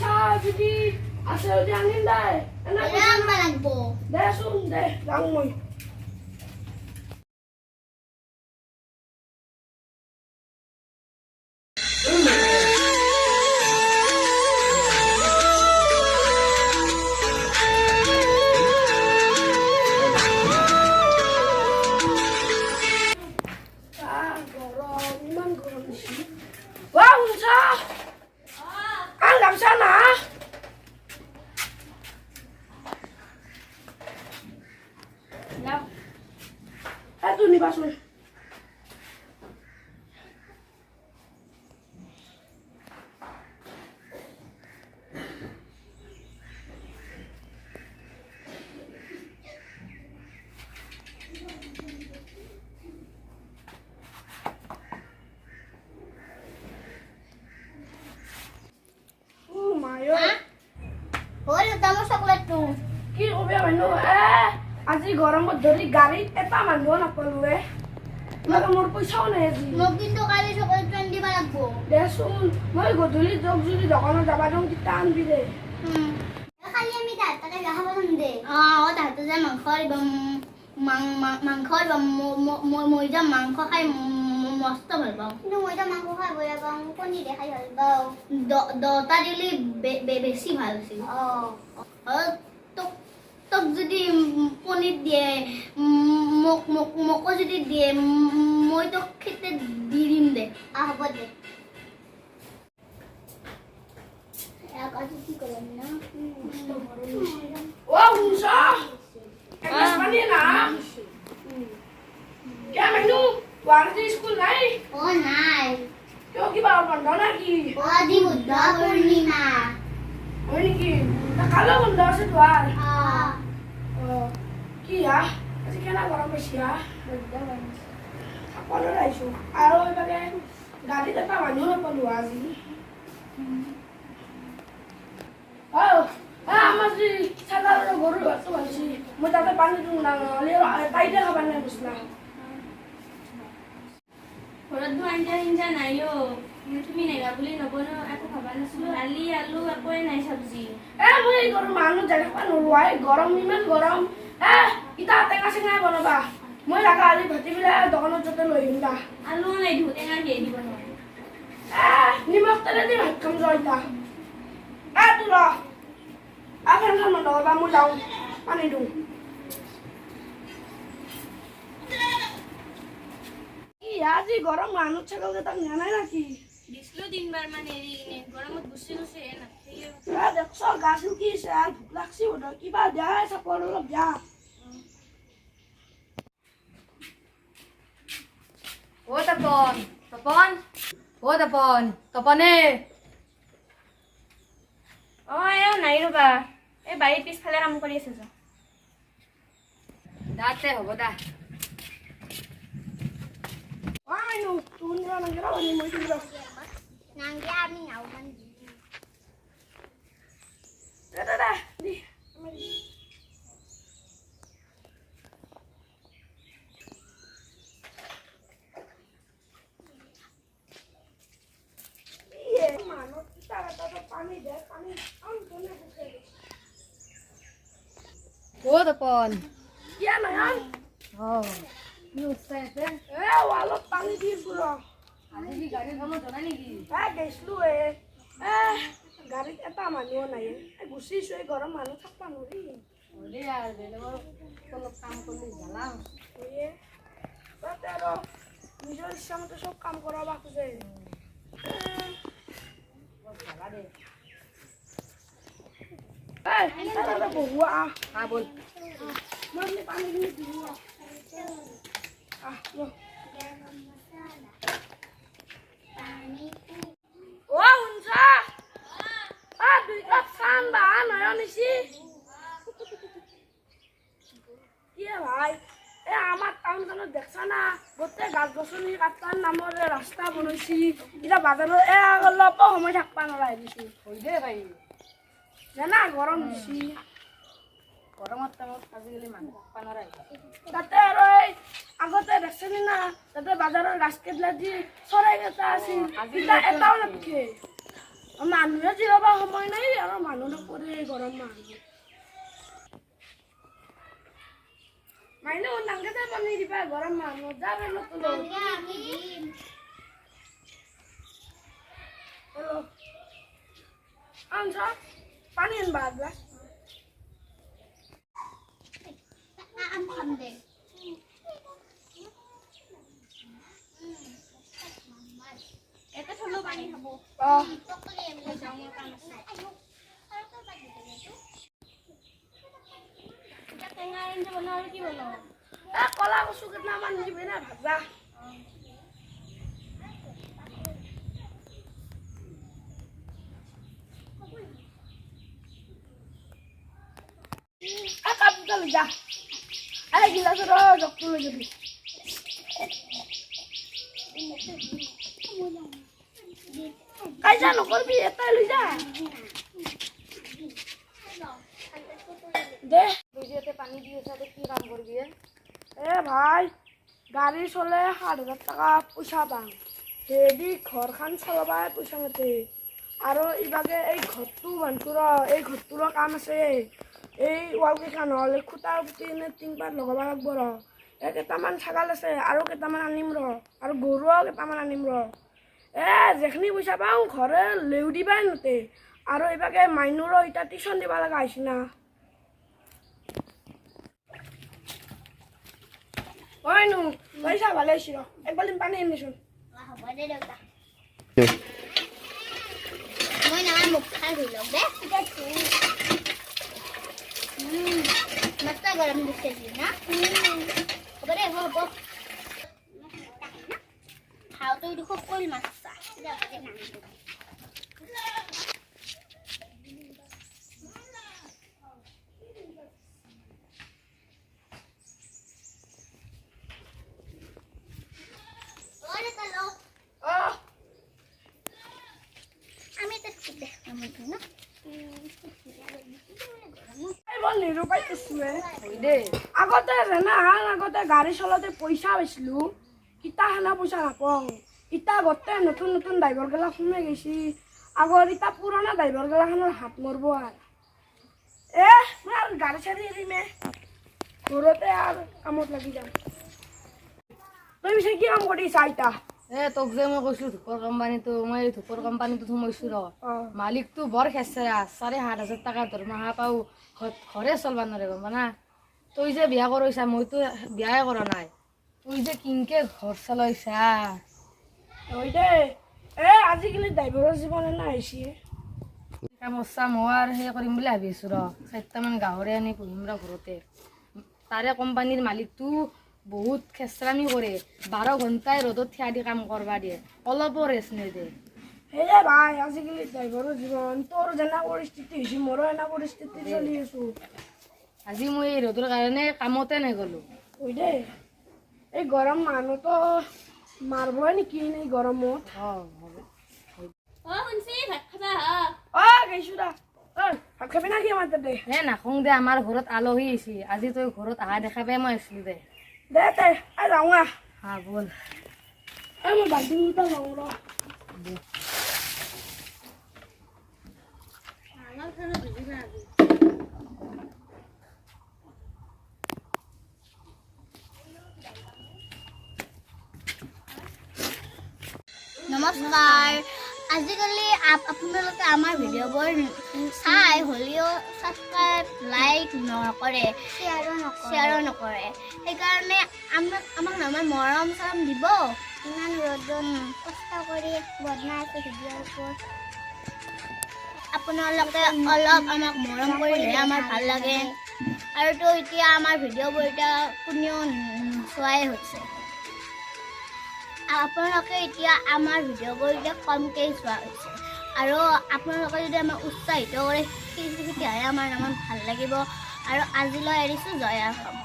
চাহ যদি আছে যদি আনিম দে লাগব দেচোন দে যাওঁ মই কি কবি মানুহ আজি গৰমত ধৰি গাড়ীত এটা মানুহ নাপালোৱে মোৰ পইচাও নাই আজি মোক কিন্তু কালি চকলেট পেন দিব লাগব দেচোন মই গধূলি যোগ যদি দোকানত যাবা দিওঁ তেতিয়া আনবি দে কালি আমি তাতে দেখাব যাম দে তাহাঁতে যে মাংস মই যে মাংস খাই মস্ত ভাল পাওঁ কিন্তু মই যে মাংস খাই বেয়া পাওঁ কণী দেখাই ভাল পাওঁ দহটা দিলে বেছি ভাল আছিল তোক যদি পনীৰ দিয়ে মোকো যদি দিয়ে মই তোক খেতে দি দিম দে হ'ব দে আজি কি কৰিম না ও হুসা একবার পানি না क्या मैनू वारदी स्कूल नहीं নাই क्यों की बाबा बंद नाকি আজি বুদ্ধ পূৰ্ণিমা ওই কি তা কালো বন্ধ আছে দ্বার কি আজি কেনা গরম বেশি আপন রাইছো আর ওই বাগে গাড়ি এটা মানুহ নাপালো আজি আমার যে সাধারণ গরু আছে বলছি মই তাতে পানি দিও না তাইতে খাবার নাই বুঝলা ঘৰত আঞ্জা হিঞ্জা নাইও তুমি নেগা বুলি নবনো একো খাবা নাছিলো দালি আলু একোৱে নাই চব্জি মই এই গৰম মানুহ জাগা পা নৰুৱাই গৰম ইমান গৰম ইটা টেঙা চেঙা বনাবা মই লাগা আজি ভাতি বিলা দোকানত যতে লৈ আহিম দা আলু নাই ধু টেঙা দিয়ে দিব নোৱাৰে নিমখ তেলে দি ভাত খাম জয়তা তোৰ ফেনখন বন্ধ কৰবা মই যাওঁ পানী দিওঁ আজি গৰম মানুহ ছাগল কেইটাক নিয়া নাই নাকি দিছিলো দিনবাৰ মান এৰি কিনে গৰমত গুচি গুচি দেখছ গাছ লুকিছে ভোক লাগছি বোধ কিবা দিয়া চাপৰ অলপ দিয়া ও তপন তপন ও তপন তপনে এওঁ নাই ৰ'বা এই বাৰীৰ পিছফালে কাম কৰি আছে যা দাতে হ'ব দা মাইনু তুন না গেলা মই তুন নাংগে আমি নাও মান দা দি ও তপন কিয়া নয়ন কি উৎসাহ আছে ওয়ালত পানী দিছো ৰ আজি কি গাড়ীৰ কামত জনা নেকি গৈছিলো গাড়ীত এটা মানুহ নাই গুচিছো এই গৰম মানুহ থাকবা নোৱাৰি হ'লে আৰু বেলেগৰ অলপ কাম কৰিলে জ্বালা তাতে আৰু নিজৰ ইচ্ছামতে চব কাম কৰাব খোজে জ্বালা দে বহুৱা বল মই পানীখিনি দিওঁ শুনছা দুই কাপ চান বা নয় নিছি কি ভাই আমার টাউনখনত দেখছা না গোটেই গাছ গছনি কাটাৰ নামৰে ৰাস্তা বনাইছি এতিয়া বাজাৰত অলপ সময় থাকবা নৰা দিছি হৈ দে ভাই জানা গৰম দিছি গৰমত টাইমত আজিকালি মানুহ থাকবা নৰাই তাতে আৰু এই আগতে দেখছনি না তাতে বাজাৰৰ গাছ কেটলা দি চৰাই কেইটা আছিল এতিয়া এটাও নাথাকে মানুহে জিৰাব সময় নাই আৰু মানুহ নপৰে গৰম মানুহ মাইনে নাংগে পানী দিবা গৰম মানুহ যা হেল্ল' আনছ পানী আনবা গ্লাছ এটা থলো পানী খাব টেঙা আঞ্জা বনাও আৰু কি বনাও কলা কচু কেইটামান দিবি না ভাজা কাপটা লৈ যা গিলাচৰ জগটো লৈ যাবি কাইজা নকৰবি এটাই লৈ যা দে বুঝিতে পানি দিয়েছে কি কাম করবি এ ভাই গাড়ী চলে 7,000 টাকা পইচা পাম হেদি ঘৰখন চলাবাই পইচা মাতে আৰু ইভাগে এই ঘৰটো বান্ধটোৰ এই ঘৰটোৰ কাম আছে এই ৱাল কেইখন নহ'লে খুটাৰ পুতি এনে টিংপাত লগাব লাগিব এই কেইটামান ছাগাল আছে আৰু কেইটামান আনিম আৰু গৰুও কেইটামান আনিম যেখিনি পইচা পাওঁ ঘৰে লেউ দিবাই নতে আৰু ইভাগে মাইনুৰো এতিয়া টিউশ্যন দিব লগা হৈছে না নো পইচা ভালে হৈছে একবাৰ পানী আনিছোন হ'ব দে দেউতা মই নহয় মুখ খাই ধুই লওক দে মাত্ৰ গৰম দিছে না হ'ব দে হ'ব খাওঁতে খুব কৰিল মাছা আমি তো না আগতে জানা আগতে গাড়ী চলাতে পইচা পাইছিলো ইটা সেনা পইচা নাপাওঁ ইটা গোটেই নতুন নতুন ড্ৰাইভাৰগিলা সোমাই গৈছি আগৰ ইটা পুৰণা ড্ৰাইভাৰগিলাখনৰ হাত মৰব মই আৰু গাড়ী চাড়ী এৰিমে ঘৰতে আৰু কামত লাগি যাম তই পিছে কি কাম কৰিছা ইটা তোক যে মই কৈছো ধূপৰ কোম্পানীটো মই ধূপৰ কোম্পানীটোত সোমাইছো মালিকটো বৰ খেচেৰা 7,500 টাকা দৰমহা পাওঁ ঘৰে চলবা নোৱাৰে গম না তই যে বিয়া কৰিছা মইতো বিয়াই কৰা নাই তুই যে কিনকে ঘৰ চলাইছা হয় দে আজিকালি ড্ৰাইভাৰৰ জীৱন এনে আহিছে কামচা মই আৰু সেই কৰিম বুলি ভাবিছো 4টামান গাহৰি আনি পুহিম ঘৰতে তাৰে কোম্পানীৰ মালিকটো বহুত খেচৰামি কৰে 12 ঘণ্টাই ৰ'দত থিয়া দি কাম কৰবা দিয়ে অলপো ৰেষ্ট নিদিয়ে সেয়ে ভাই আজিকালি ড্ৰাইভাৰৰ জীৱন তোৰ যেনে পৰিস্থিতি হৈছে মোৰো এনে পৰিস্থিতি চলি আছো আজি মই এই ৰ'দৰ কাৰণে কামতে নগ'লো হয় দে এই গৰম মানুহতো মাৰবই নেকি এই গৰমত শুনছি ভাত খাবা গৈছো দা ভাত খাবি না কি আমাৰ তাতে নাখোং দে আমাৰ ঘৰত আলহী আহিছে আজি তই ঘৰত অহা দেখা পাই মই আছিলো দে দে যাওঁ বল মই বাল্টিংটা লওঁ নমস্কাৰ আজিকালি আপোনালোকে আমাৰ ভিডিঅ'বোৰ চাই হ'লেও ছাবস্ক্ৰাইব লাইক নকৰে শ্বেয়াৰো নকৰে সেইকাৰণে আমাক আমাৰ মৰম চৰম দিব ইমান ৰ'দত কষ্ট কৰি বনাই আছে ভিডিঅ'ৰ ওপৰত আপোনালোকে অলপ আমাক মৰম কৰিলে আমাৰ ভাল লাগে আৰুতো এতিয়া আমাৰ ভিডিঅ'বোৰ এতিয়া কোনেও চোৱাই হৈছে আপোনালোকে এতিয়া আমাৰ ভিডিঅ'বোৰ এতিয়া কমকৈ চোৱা হৈছে আৰু আপোনালোকে যদি আমাক উৎসাহিত কৰে তেতিয়াহে আমাৰ নামত ভাল লাগিব আৰু আজিলৈ এৰিছোঁ জয় অসম।